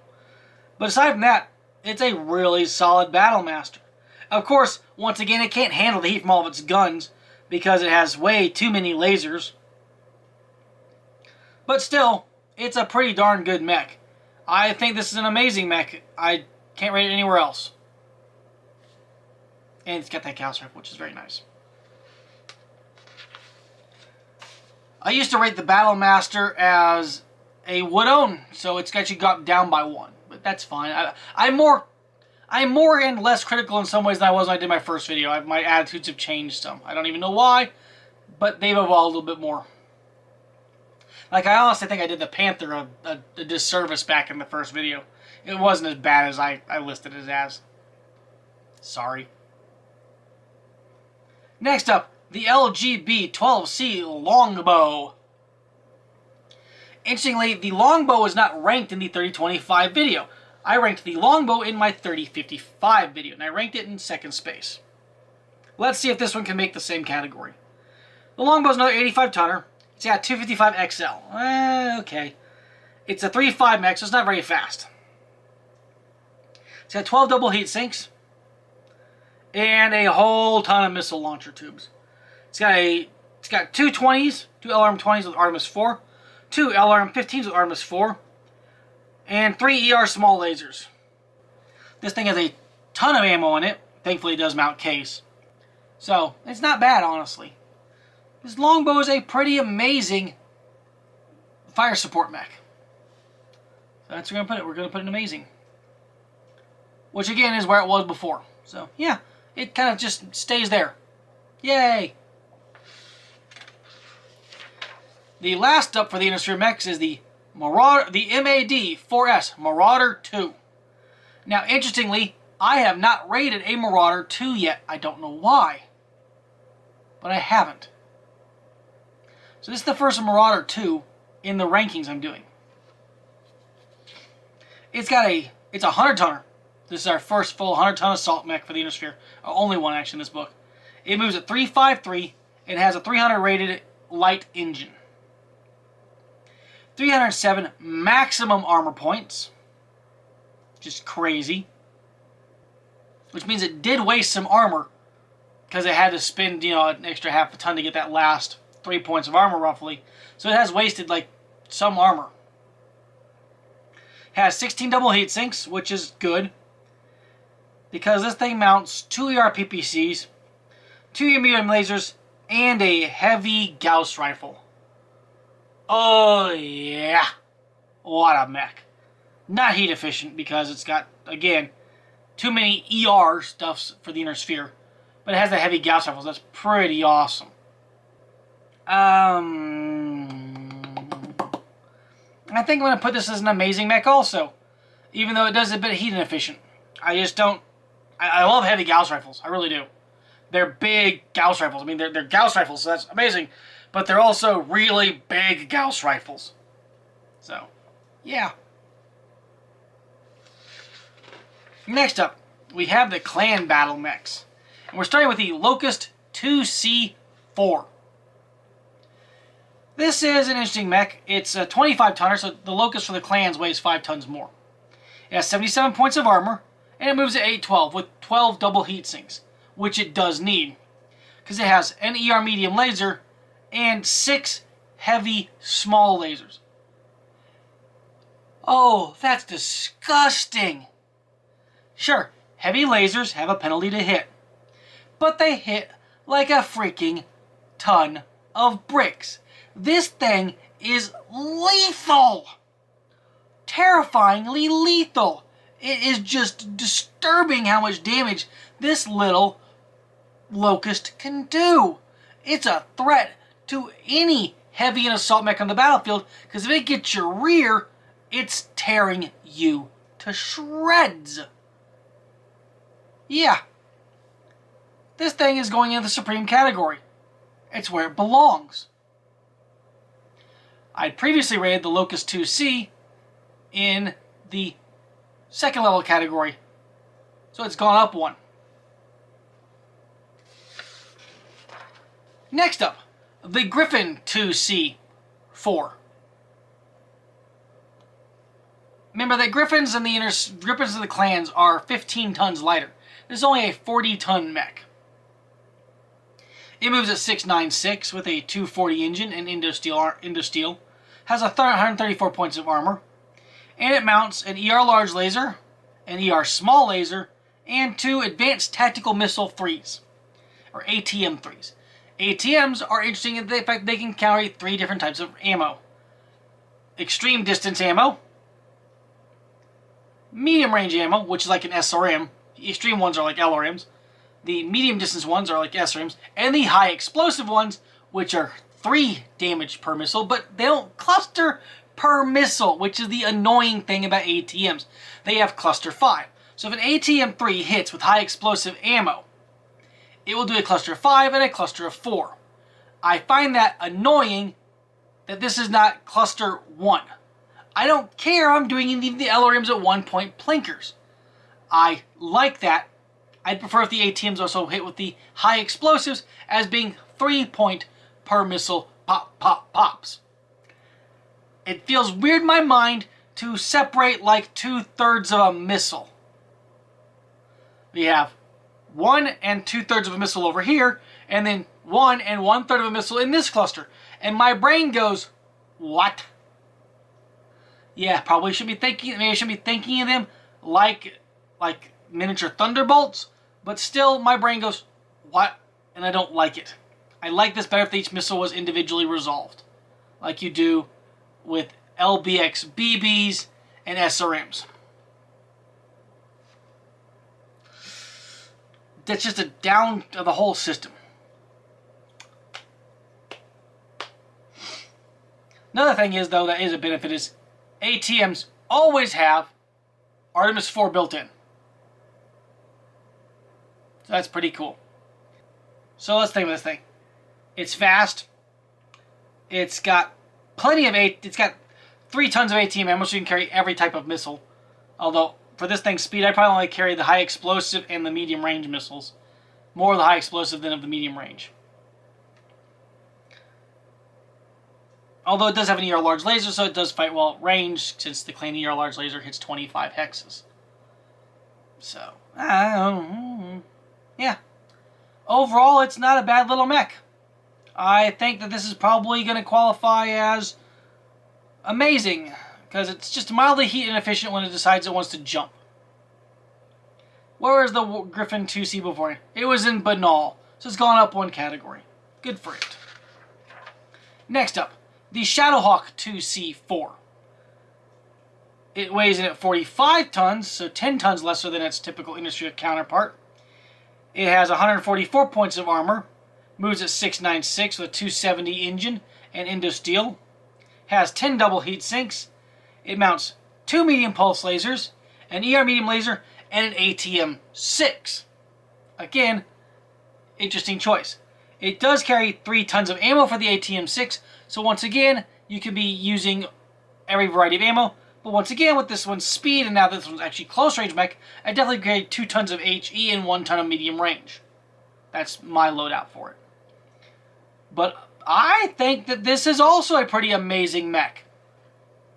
But aside from that, it's a really solid Battlemaster. Of course, once again, it can't handle the heat from all of its guns because it has way too many lasers. But still, it's a pretty darn good mech. I think this is an amazing mech. I can't rate it anywhere else. And it's got that Gauss rifle, which is very nice. I used to rate the Battlemaster as a wood own, so it's actually got down by 1. But that's fine. I'm more and less critical in some ways than I was when I did my first video. My attitudes have changed some. I don't even know why, but they've evolved a little bit more. Like, I honestly think I did the Panther a disservice back in the first video. It wasn't as bad as I listed it as. Sorry. Next up, the LGB-12C Longbow. Interestingly, the Longbow is not ranked in the 3025 video. I ranked the Longbow in my 3055 video, and I ranked it in second space. Let's see if this one can make the same category. The Longbow is another 85 tonner. It's got 255 XL. Okay. It's a 3.5 mech, so it's not very fast. It's got 12 double heat sinks and a whole ton of missile launcher tubes. It's got 2 20s, 2 LRM 20s with Artemis 4, 2 LRM 15s with Artemis 4, and 3 ER small lasers. This thing has a ton of ammo in it. Thankfully, it does mount case. So, it's not bad, honestly. This Longbow is a pretty amazing fire support mech. So that's where we're going to put it. We're going to put it in amazing. Which, again, is where it was before. So, yeah, it kind of just stays there. Yay! The last up for the Innisphere mechs is the Marauder, the MAD-4S Marauder II. Now, interestingly, I have not rated a Marauder II yet. I don't know why, but I haven't. So this is the first Marauder II in the rankings I'm doing. It's a 100-tonner. This is our first full 100-ton assault mech for the Innisphere. Only one, actually, in this book. It moves at 353 and has a 300 rated light engine. 307 maximum armor points. Just crazy. Which means it did waste some armor because it had to spend, an extra half a ton to get that last 3 points of armor, roughly. So it has wasted, some armor. It has 16 double heat sinks, which is good. Because this thing mounts 2 ER PPCs, 2 ER medium lasers, and a heavy Gauss rifle. Oh, yeah. What a mech. Not heat efficient because it's got, again, too many ER stuffs for the inner sphere. But it has a heavy Gauss rifle, so that's pretty awesome. I think I'm going to put this as an amazing mech also. Even though it does a bit heat inefficient. I just don't... I love heavy Gauss rifles. I really do. They're big Gauss rifles. I mean, they're Gauss rifles, so that's amazing. But they're also really big Gauss rifles. So, yeah. Next up, we have the clan battle mechs. And we're starting with the Locust IIC-4. This is an interesting mech. It's a 25 tonner, so the Locust for the clans weighs 5 tons more. It has 77 points of armor, and it moves at 812 with 12 double heat sinks, which it does need. Because it has an ER medium laser and 6 heavy small lasers. Oh, that's disgusting. Sure, heavy lasers have a penalty to hit. but they hit like a freaking ton of bricks. This thing is lethal. Terrifyingly lethal. It is just disturbing how much damage this little Locust can do. It's a threat to any heavy and assault mech on the battlefield, because if it gets your rear, it's tearing you to shreds. Yeah. This thing is going into the Supreme category. It's where it belongs. I'd previously rated the Locust IIC in the second level category, so it's gone up one. Next up, the Griffin IIC 4. Remember that Griffins and the clans are 15 tons lighter. This is only a 40-ton mech. It moves at 696 with a 240 engine and Indosteel. Has 134 points of armor. And it mounts an ER large laser, an ER small laser, and 2 advanced tactical missile 3s, or ATM 3s. ATMs are interesting in the fact they can carry 3 different types of ammo. Extreme distance ammo, medium range ammo, which is like an SRM. The extreme ones are like LRMs. The medium distance ones are like SRMs. And the high explosive ones, which are 3 damage per missile, but they don't cluster per missile, which is the annoying thing about ATMs. They have cluster 5. So if an ATM 3 hits with high explosive ammo, it will do a cluster of 5 and a cluster of 4. I find that annoying that this is not cluster 1. I don't care, I'm doing even the LRMs at 1 point plinkers. I like that. I'd prefer if the ATMs also hit with the high explosives as being 3 point per missile pop, pop, pops. It feels weird in my mind to separate like 2/3 of a missile. We have 1 and 2/3 of a missile over here, and then 1 and 1/3 of a missile in this cluster. And my brain goes, what? Yeah, probably should be thinking, maybe I should be thinking of them like miniature Thunderbolts, but still my brain goes, what? And I don't like it. I like this better if each missile was individually resolved, like you do with LBX BBs and SRMs. That's just a down of the whole system. Another thing is, though, that is a benefit is ATMs always have Artemis 4 built in. So that's pretty cool. So let's think of this thing. It's fast. It's got it's got 3 tons of ATM ammo, so you can carry every type of missile. Although, for this thing's speed, I'd probably only carry the high explosive and the medium range missiles. More of the high explosive than of the medium range. Although it does have an ER large laser, so it does fight well at range, since the clan ER large laser hits 25 hexes. So, yeah. Overall, it's not a bad little mech. I think that this is probably going to qualify as amazing, because it's just mildly heat inefficient when it decides it wants to jump. Where was the Griffin IIC before? It was in banal, so it's gone up 1 category. Good for it. Next up, the Shadowhawk IIC-4. It weighs in at 45 tons, so 10 tons lesser than its typical industry counterpart. It has 144 points of armor, moves at 696 with a 270 engine and Indosteel, has 10 double heat sinks. It mounts 2 medium pulse lasers, an ER medium laser, and an ATM 6. Again, interesting choice. It does carry 3 tons of ammo for the ATM 6, so once again, you can be using every variety of ammo. But once again, with this one's speed, and now this one's actually close range mech, I definitely carry 2 tons of HE and 1 ton of medium range. That's my loadout for it. But I think that this is also a pretty amazing mech.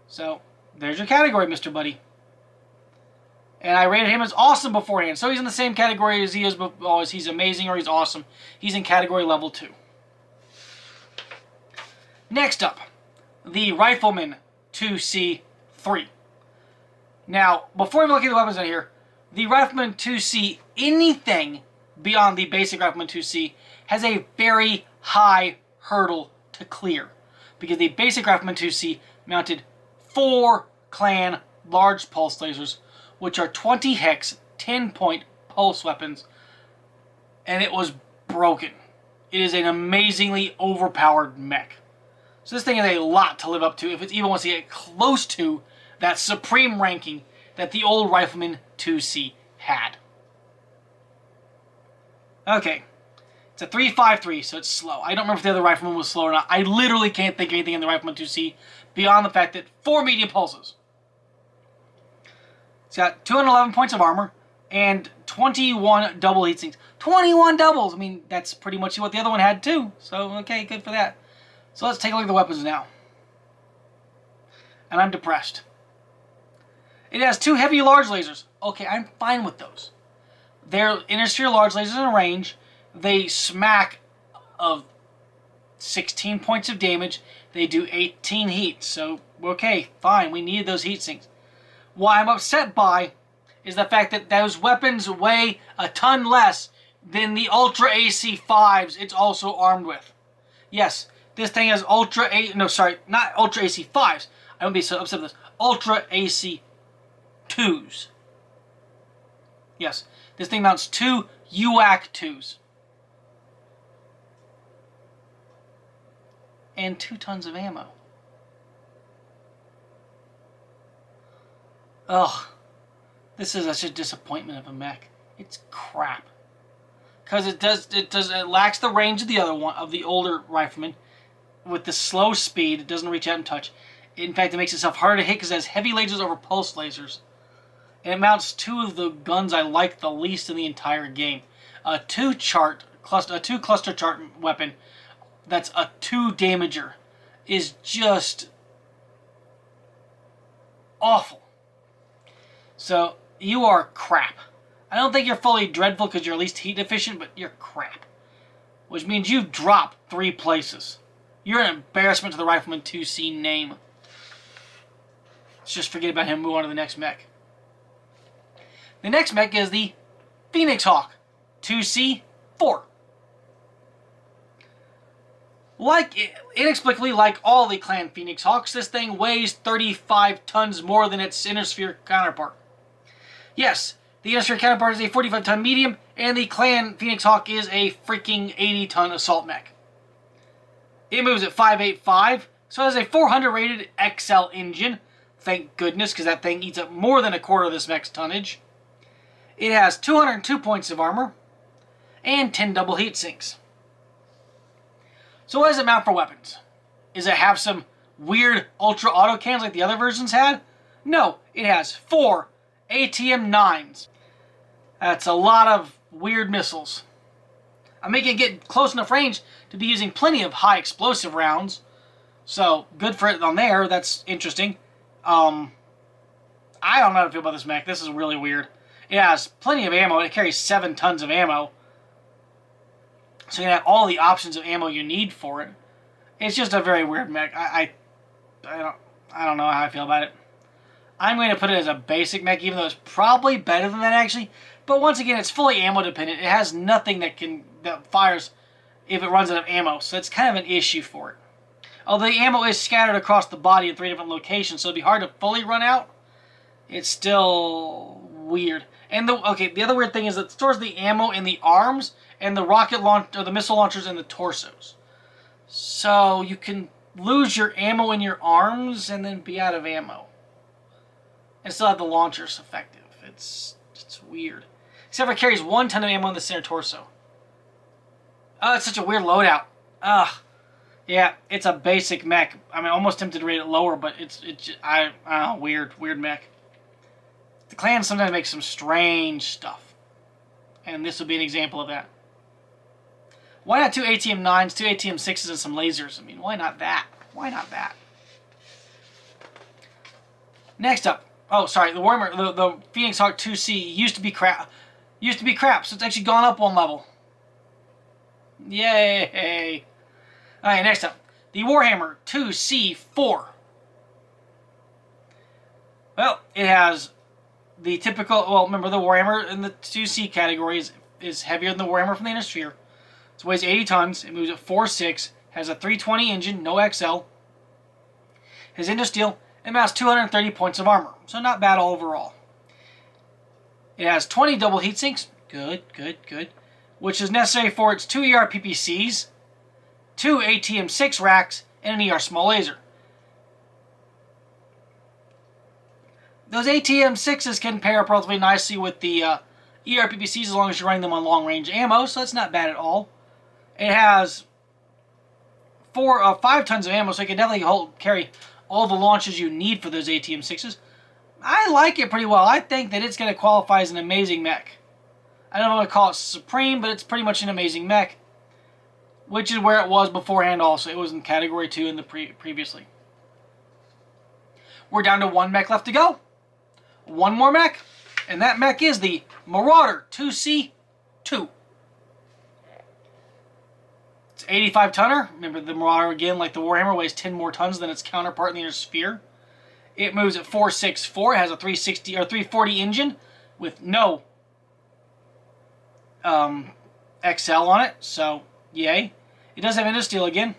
So, there's your category, Mr. Buddy. And I rated him as awesome beforehand. So he's in the same category as he is, as he's amazing or he's awesome. He's in category level 2. Next up, the Rifleman IIC-3. Now, before we look at the weapons on here, the Rifleman IIC anything beyond the basic Rifleman IIC, has a very high hurdle to clear, because the basic Rifleman IIC mounted 4 clan large pulse lasers, which are 20 hex, 10-point pulse weapons, and it was broken. It is an amazingly overpowered mech. So this thing is a lot to live up to if it even wants to get close to that supreme ranking that the old Rifleman IIC had. Okay, it's a 3.53, so it's slow. I don't remember if the other Rifleman was slow or not. I literally can't think of anything in the Rifleman IIC beyond the fact that 4 medium pulses. It's got 211 points of armor and 21 double heat sinks. 21 doubles! I mean, that's pretty much what the other one had too. So, okay, good for that. So let's take a look at the weapons now. And I'm depressed. It has 2 heavy large lasers. Okay, I'm fine with those. They're inner-sphere large lasers in range. They smack of 16 points of damage. They do 18 heat. So, okay, fine. We needed those heat sinks. What I'm upset by is the fact that those weapons weigh a ton less than the Ultra AC5s it's also armed with. Yes, this thing has Ultra A... No, sorry, not Ultra AC5s. I wouldn't be so upset with this. Ultra AC2s. Yes, this thing mounts 2 UAC 2s. And 2 tons of ammo. Ugh. This is such a disappointment of a mech. It's crap. Because it lacks the range of the other one, of the older Rifleman. With the slow speed, it doesn't reach out and touch. In fact, it makes itself harder to hit because it has heavy lasers over pulse lasers. And it mounts 2 of the guns I like the least in the entire game. A 2 cluster chart weapon that's a 2 damager is just awful. So, you are crap. I don't think you're fully dreadful because you're at least heat efficient, but you're crap. Which means you've dropped 3 places. You're an embarrassment to the Rifleman IIC name. Let's just forget about him and move on to the next mech. The next mech is the Phoenix Hawk IIC-4. Inexplicably, like all the Clan Phoenix Hawks, this thing weighs 35 tons more than its inner sphere counterpart. Yes, the inner sphere counterpart is a 45-ton medium, and the Clan Phoenix Hawk is a freaking 80-ton assault mech. It moves at 5.85, so it has a 400 rated XL engine. Thank goodness, because that thing eats up more than a quarter of this mech's tonnage. It has 202 points of armor and 10 double heat sinks. So what does it mount for weapons? Does it have some weird ultra auto cannons like the other versions had? No, it has 4 ATM-9s. That's a lot of weird missiles. I'm making it get close enough range to be using plenty of high explosive rounds. So, good for it on there. That's interesting. I don't know how to feel about this mech. This is really weird. It has plenty of ammo. It carries 7 tons of ammo. So you can have all the options of ammo you need for it. It's just a very weird mech. I don't know how I feel about it. I'm going to put it as a basic mech, even though it's probably better than that actually. But once again, it's fully ammo dependent. It has nothing that fires if it runs out of ammo. So it's kind of an issue for it. Although the ammo is scattered across the body in 3 different locations, so it'd be hard to fully run out. It's still weird. And the other weird thing is that it stores the ammo in the arms and the rocket launch or the missile launchers in the torsos. So you can lose your ammo in your arms and then be out of ammo. And still have the launchers effective. It's weird. Except for it carries 1 ton of ammo in the center torso. Oh, it's such a weird loadout. Ugh. Yeah, it's a basic mech. I mean, almost tempted to rate it lower, but I don't know, weird mech. The clan sometimes makes some strange stuff. And this would be an example of that. Why not 2 ATM-9s, 2 ATM-6s, and some lasers? I mean, why not that? Why not that? Next up. Oh, sorry, the Phoenix Hawk IIC used to be crap, so it's actually gone up 1 level. Yay! Alright, next up. The Warhammer IIC-4. Well, it has the typical, well, remember the Warhammer in the 2C category is is heavier than the Warhammer from the Inner Sphere. It weighs 80 tons. It moves at 4.6. Has a 320 engine, no XL. Has Indosteel and mounts 230 points of armor. So not bad overall. It has 20 double heat sinks. Good. Which is necessary for its 2 ER PPCs, 2 ATM6 racks, and an ER small laser. Those ATM6s can pair up relatively nicely with the ER PPCs as long as you're running them on long range ammo, so that's not bad at all. It has 5 tons of ammo, so it can definitely carry all the launches you need for those ATM6s. I like it pretty well. I think that it's going to qualify as an amazing mech. I don't know if I call it supreme, but it's pretty much an amazing mech, which is where it was beforehand also. It was in Category 2 in the previously. We're down to 1 mech left to go. 1 more mech, and that mech is the Marauder IIC 2. It's 85 tonner. Remember, the Marauder, again, like the Warhammer, weighs 10 more tons than its counterpart in the Inner Sphere. It moves at 4.64. It has a 360 or 340 engine with no XL on it, so yay. It does have Indosteel again.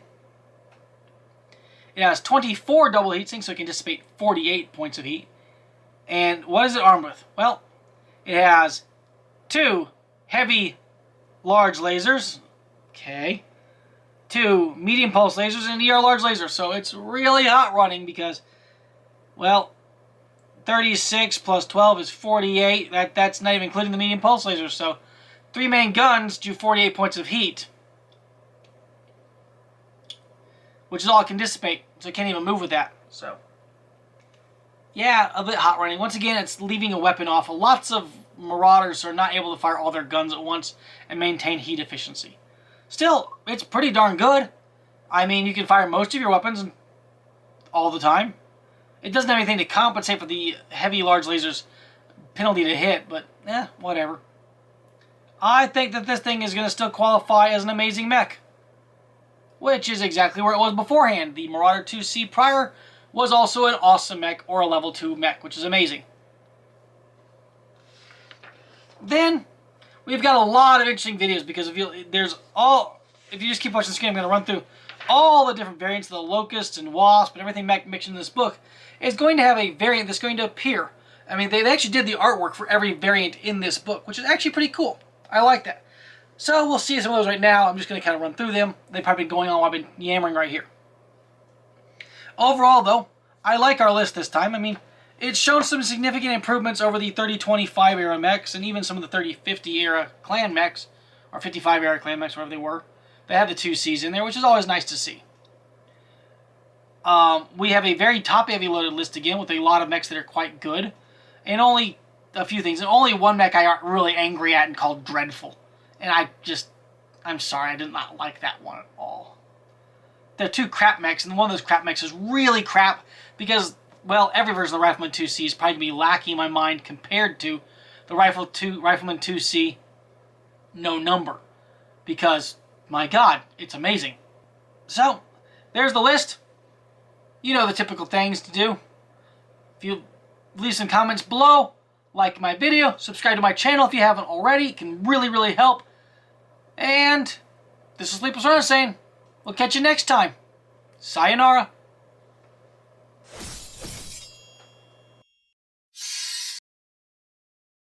It has 24 double heat sinks, so it can dissipate 48 points of heat. And what is it armed with? Well, it has 2 heavy large lasers. Okay. 2 medium pulse lasers and an ER large laser. So it's really hot running because, well, 36 plus 12 is 48. That's not even including the medium pulse lasers. So 3 main guns do 48 points of heat, which is all it can dissipate. So it can't even move with that. So yeah, a bit hot running. Once again, it's leaving a weapon off. Lots of Marauders are not able to fire all their guns at once and maintain heat efficiency. Still, it's pretty darn good. I mean, you can fire most of your weapons all the time. It doesn't have anything to compensate for the heavy large lasers penalty to hit, but whatever. I think that this thing is going to still qualify as an amazing mech, which is exactly where it was beforehand. The Marauder IIC prior was also an awesome mech or a level 2 mech, which is amazing. Then we've got a lot of interesting videos because if you just keep watching the screen, I'm going to run through all the different variants of the Locust and Wasp and everything mech mentioned in this book. Is going to have a variant that's going to appear. I mean, they actually did the artwork for every variant in this book, which is actually pretty cool. I like that. So we'll see some of those right now. I'm just going to kind of run through them. They've probably been going on while I've been yammering right here. Overall, though, I like our list this time. I mean, it's shown some significant improvements over the 3025 era mechs and even some of the 3050 era clan mechs, or 55 era clan mechs, wherever they were. They had the 2Cs in there, which is always nice to see. We have a very top-heavy loaded list again with a lot of mechs that are quite good. And only a few things. And only one mech I got really angry at and called Dreadful. And I'm sorry, I did not like that one at all. There are 2 crap mechs, and one of those crap mechs is really crap because, well, every version of the Rifleman IIC is probably going to be lacking in my mind compared to the Rifleman IIC No Number. Because, my God, it's amazing. So, there's the list. You know the typical things to do. If you leave some comments below, like my video, subscribe to my channel if you haven't already. It can really, really help. And this is SleeplessRonin saying, we'll catch you next time. Sayonara.